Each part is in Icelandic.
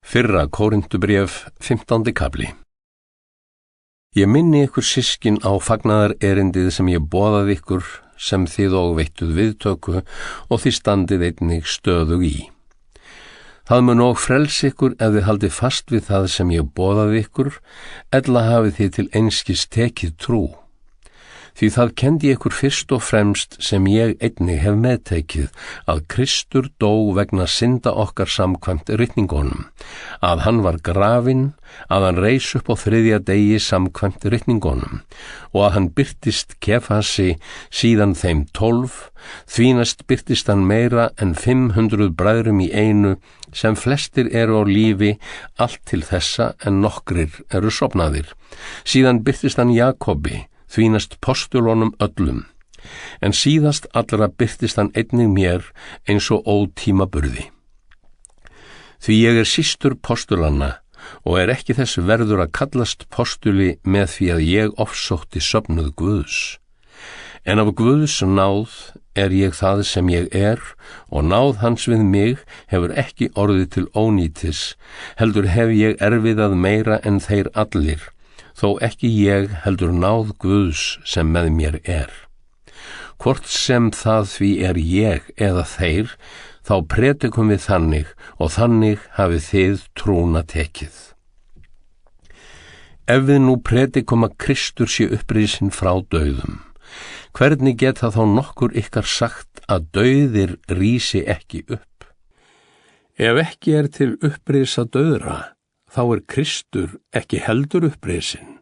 Fyrra Kórinthubréf, 15. kafli. Ég minni ykkur systkin á fagnaðarerindið sem ég boðaði ykkur, sem þið og veittuð viðtöku og þið standið einnig stöðug í. Það mun og frelsi ykkur ef þið haldið fast við það sem ég boðaði ykkur, ella hafið þið til einskis tekið trú. Því það kenndi ykkur fyrst og fremst sem ég einnig hef meðtekið, að Kristur dó vegna synda okkar samkvæmt ritningunum, að hann var grafinn, að hann reis upp á 3. degi samkvæmt ritningunum, og að hann birtist Kefasi, síðan þeim 12, því næst birtist hann meira en 500 bræðrum í einu, sem flestir eru á lífi, allt til þessa en nokkrir eru sofnaðir. Síðan birtist hann Jakobi, því næst postulunum öllum, en síðast allra birtist hann einnig mér eins og ótímaburði. Því ég er sístur postulanna og er ekki þess verður að kallast postuli með því að ég ofsótti söfnuð Guðs. En af Guðs náð er ég það sem ég er, og náð hans við mig hefur ekki orðið til ónýtis, heldur hef ég erfiðað meira en þeir allir, þó ekki ég heldur náð Guðs sem með mér er. Hvort sem það því er ég eða þeir, þá predikum við þannig, og þannig hafið þið trúna tekið. Ef við nú predikum að Kristur sé upprisinn frá dauðum, hvernig geta þá nokkur ykkar sagt að dauðir rísi ekki upp? Ef ekki er til upprisa dauðra, þá er Kristur ekki heldur upprisinn,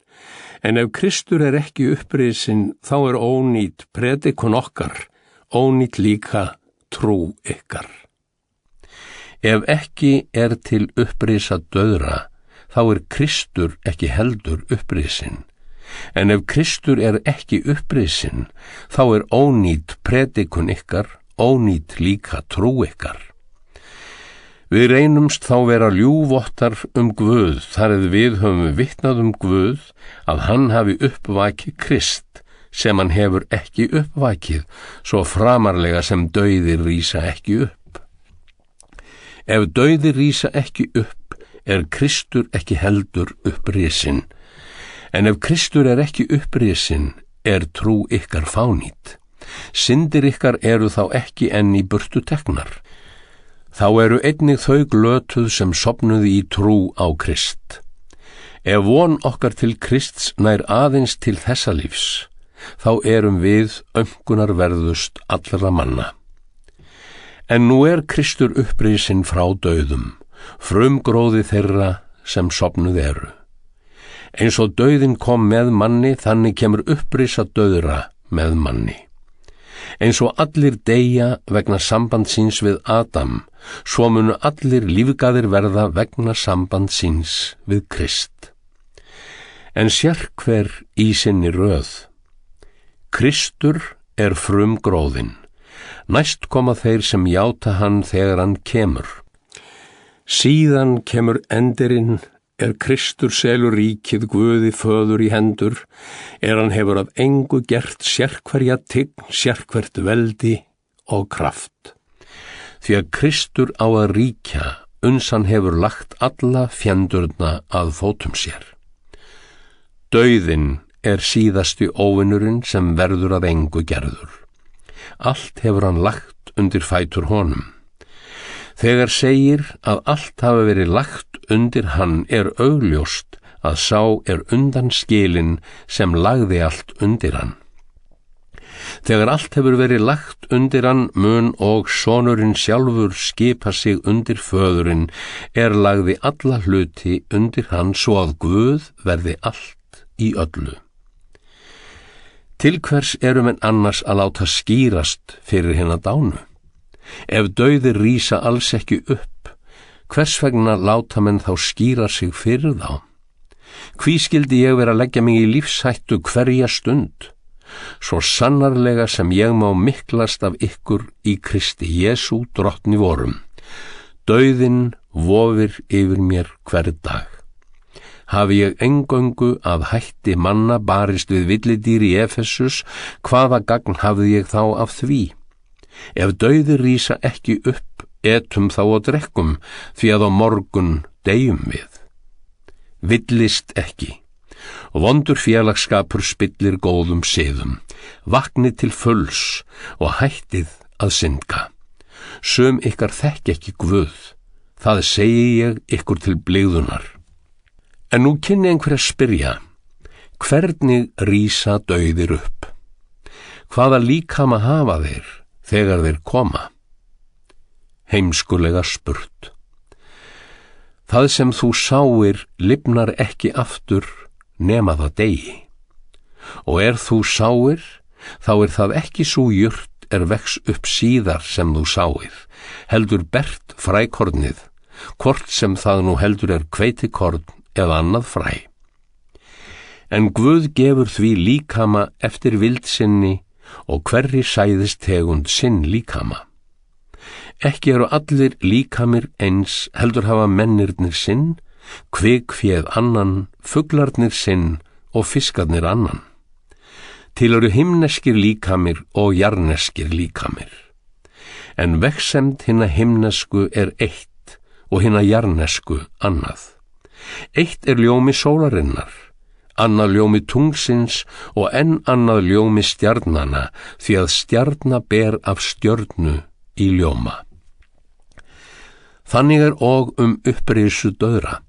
en ef Kristur er ekki upprisinn, þá er ónýt predikun okkar, ónýt líka trú ykkar. Ef ekki er til upprisa dauðra, þá er Kristur ekki heldur upprisinn, en ef Kristur er ekki upprisinn, þá er ónýt predikun ykkar, ónýt líka trú ykkar. Við reynumst þá vera ljúvottar Guð, þar eð við höfum vitnað Guð, að hann hafi uppvakið Krist, sem hann hefur ekki uppvakið, svo framarlega sem dauðir rísa ekki upp. Ef dauðir rísa ekki upp, er Kristur ekki heldur upprisinn, en ef Kristur er ekki upprisinn, er trú ykkar fánýt. Syndir ykkar eru þá ekki enn í burtu teknar. Þá eru einnig þau glötuð sem sofnuðu í trú á Krist. Ef von okkar til Krists nær aðeins til þessa lífs, þá erum við aumkunarverðust allra manna. En nú er Kristur upprisinn frá dauðum, frumgróði þeirra sem sofnuð eru. Eins og dauðinn kom með manni, þannig kemur upprisa dauðra með manni. Eins og allir deyja vegna sambandsins við Adam, svo munu allir lífgaðir verða vegna sambandsins við Krist. En sérhver í sinni röð. Kristur er frumgróðinn, næst koma þeir sem játa hann þegar hann kemur. Síðan kemur endirinn, er Kristur selur ríkið Guði föður í hendur, hann hefur af engu gert sérhverja tign, sérhvert veldi og kraft. Því að Kristur á að ríkja, uns hann hefur lagt alla fjendurna að fótum sér. Dauðinn er síðasti óvinurinn sem verður af engu gerður. Allt hefur hann lagt undir fætur honum. Þegar segir að allt hafi verið lagt undir hann, er augljóst að sá er undan skilin sem lagði allt undir hann. Þegar allt hefur verið lagt undir hann, mun og sonurinn sjálfur skipa sig undir föðurinn, lagði alla hluti undir hann, svo að Guð verði allt í öllu. Til hvers eru menn annars að láta skýrast fyrir hina dánu? Ef dauðir rísa alls ekki upp, hvers vegna láta menn þá skýra sig fyrir þá? Hví skildi ég vera að leggja mig í lífshættu hverja stund? Svo sannarlega sem ég má miklast af ykkur í Kristi Jesú drottni vorum. Dauðinn vofir yfir mér hver dag. Hafi ég eingöngu af hætti manna barist við villidýr í Efesus, hvaða gagn hafði ég þá af því? Ef dauðir rísa ekki upp, etum þá og drekkum, því að á morgun deyjum við. Villist ekki. Vondur félagsskapur spillir góðum siðum. Vaknið til fulls og hættið að syndga. Sum ykkar þekki ekki Guð. Það segi ég ykkur til blygðunar. En nú kynni einhver að spyrja, hvernig rísa dauðir upp? Hvaða líkama hafa þeir þegar þeir koma? Heimskulega spurt. Það sem þú sáir lifnar ekki aftur nema það degi. Og þú sáir, þá það ekki sú jurt vex upp síðar sem þú sáir, heldur bert frækornið, hvort sem það nú heldur hveitikorn eða annað fræ. En Guð gefur því líkama eftir vildsinni og hverri sæðist tegund sinn líkama. Ekki eru allir líkamir eins, heldur hafa mennirnir sinn, kvikféð annan, fuglarnir sinn og fiskarnir annan. Til eru himneskir líkamir og jarneskir líkamir. En vegsemd hinna himnesku eitt og hinna jarnesku annað. Eitt ljómi sólarinnar, annað ljómi tungsins og enn annað ljómi stjarnanna, því að stjarna ber af stjörnu í ljóma. Þannig og upprisu dauðra.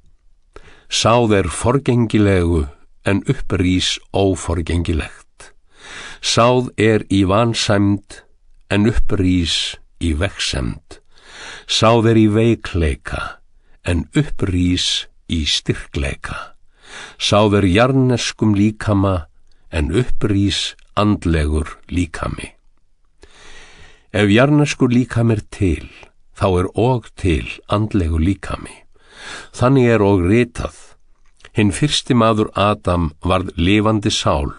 Sáð forgengilegu en upprís óforgengilegt. Sáð í vansæmd en upprís í vegsemd. Sáð í veikleika en upprís í styrkleika. Sáð jarneskum líkama en upprís andlegur líkami. Ef jarneskur líkami til, þá og til andlegur líkami. Þannig og ritað. Hinn fyrsti maður Adam varð lifandi sál.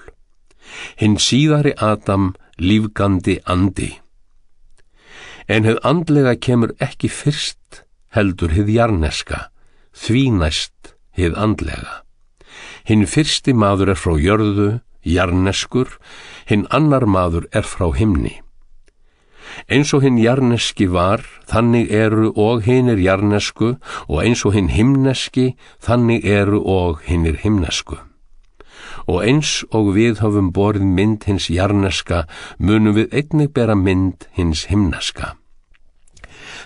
Hinn síðari Adam lífgandi andi. En hið andlega kemur ekki fyrst, heldur hið jarneska, því næst hið andlega. Hinn fyrsti maður frá jörðu, jarneskur, hinn annar maður frá himni. Eins og hinn jarneski var, þannig og hinir jarnesku, og eins og hinn himneski, þannig og hinir himnesku. Og eins og við höfum borið mynd hins jarneska, munum við einnig bera mynd hins himneska.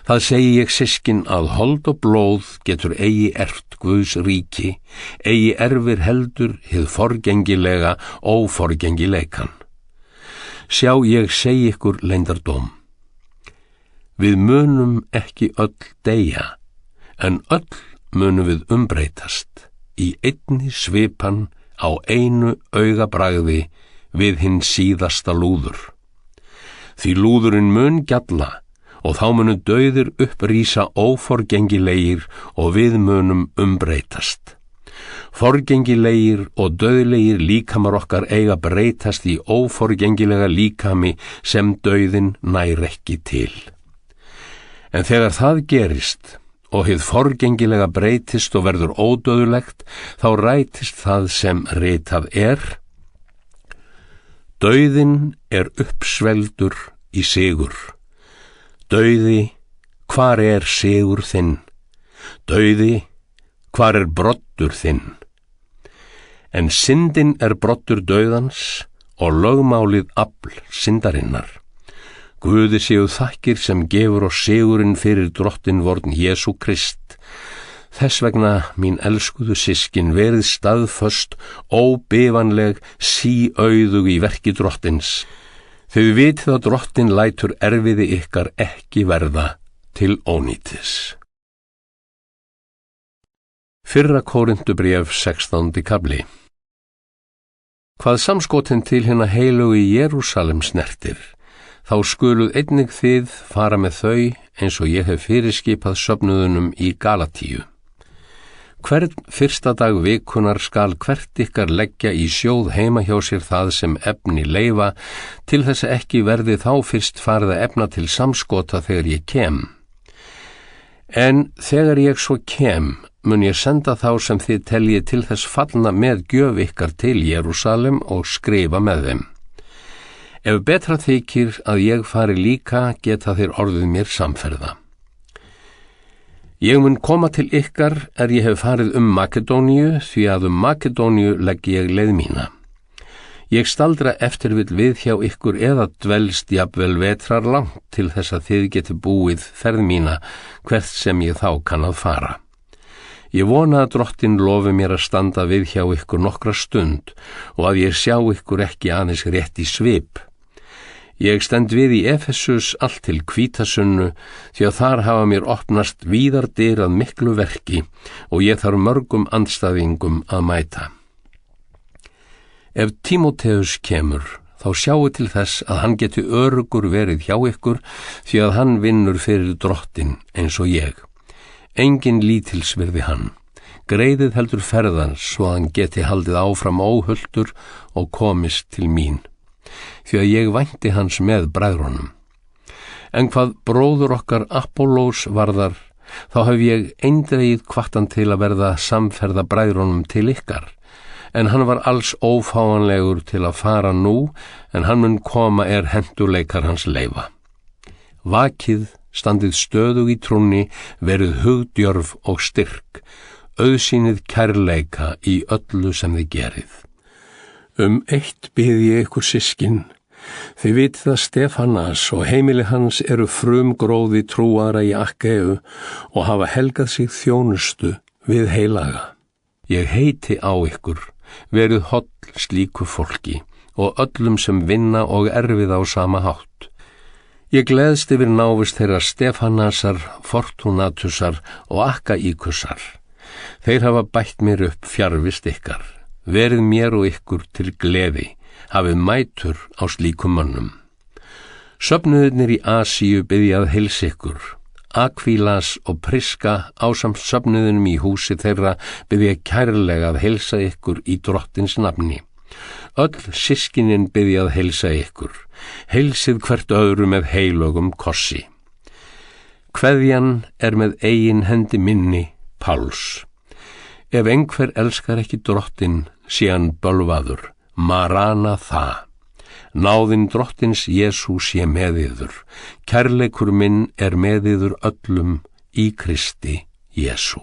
Það segi ég systkin að hold og blóð getur eigi erft Guðs ríki, eigi erfir heldur hið forgengilega óforgengileikan. Sjá ég segi ykkur leyndardóm. Við munum ekki öll deyja, en öll munum við umbreytast í einni svipan á einu augabragði við hinn síðasta lúður. Því lúðurinn mun gjalla og þá munu dauðir upprísa óforgengilegir og við munum umbreytast. Forgengilegir og dauðlegir líkamar okkar eiga breytast í óforgengilega líkami sem dauðin nær ekki til. En þegar það gerist og hið forgengilega breytist og verður ódauðlegt, þá rætist það sem ritað Dauðinn uppsvelgdur í sigur. Dauði, hvar sigur þinn? Dauði, hvar broddur þinn? En syndin broddur dauðans og lögmálið afl syndarinnar. Guði séu þakkir sem gefur oss sigurinn fyrir drottinn vorn Jesú Krist. Þess vegna, mín elskuðu systkin, verið staðföst, óbifanleg, síauðug í verki drottins. Þau vitið að drottinn lætur erfiði ykkar ekki verða til ónýtis. 1. Kórintubréf 16. kafli. Hvað samskotin til hinna heilugu í Jerúsalem snertir, þá skuluð einnig þið fara með þau eins og ég hef fyrirskipað söfnuðunum í Galatíu. Hvern fyrsta dag vikunar skal hvert ykkar leggja í sjóð heima hjá sér það sem efni leyfa, til þess að ekki verði þá fyrst farið að efna til samskota þegar ég kem. En þegar ég svo kem, mun ég senda þá sem þið teljið til þess fallna með gjöf ykkar til Jerúsalem og skrifa með þeim. Ef betra þykir að ég fari líka, geta þeir orðið mér samferða. Ég mun koma til ykkar ég hef farið Makedóníu, því að Makedóníu legg ég leið mína. Ég staldra eftirvill við hjá ykkur eða dvelst jafnvel vetrar langt til þess að þið geti búið ferð mína hvert sem ég þá kann að fara. Ég vona að Drottinn lofi mér að standa við hjá ykkur nokkra stund og að ég sjá ykkur ekki aðeins rétt í svip. Ég stend við í Efesus allt til Hvítasunnu, því að þar hafa mér opnast víðar dyr að miklu verki og ég þarf mörgum andstæðingum að mæta. Ef Tímóteus kemur, þá sjáu til þess að hann geti öruggur verið hjá ykkur, því að hann vinnur fyrir Drottinn eins og ég. Engin lítilsvirði hann. Greiðið heldur ferðans svo að hann geti haldið áfram óhulltur og komist til mín. Því að ég vænti hans með bræðrunum. En hvað bróður okkar Apollós varðar, þá hef ég eindregið hvatt hann til að verða samferða bræðrunum til ykkar. En hann var alls ófáanlegur til að fara nú, en hann mun koma hentugleikar hans leyfa. Vakið, standið stöðug í trúnni, verið hugdjörf og styrk, auðsýnið kærleika í öllu sem þið gerið. Eitt bið ég ykkur systkin. Þið vitið að Stefanas og heimili hans eru frumgróði trúara í Akkeu og hafa helgað sig þjónustu við heilaga. Ég heiti á ykkur, verið holl slíku fólki og öllum sem vinna og erfið á sama hátt. Ég gleðst yfir návist þeirra Stefanasar, Fortunatusar og Akkaíkusar. Þeir hafa bætt mér upp fjarvist ykkar. Verið mér og ykkur til gleði, hafið mætur á slíkum mönnum. Söfnuðirnir í Asíu biðja að heilsa ykkur. Akvílas og Priska ásamt söfnuðinum í húsi þeirra biðja kærlega að heilsa ykkur í Drottins nafni. Öll systkinin biðja að heilsa ykkur. Heilsið hvert öðru með heilögum kossi. Kveðjan með eigin hendi minni, Páls. Ef einhver elskar ekki Drottinn, sé hann bölvaður, Maranatha. Náðin Drottins Jesú sé með yður. Kærleikur minn með yður öllum í Kristi Jesú.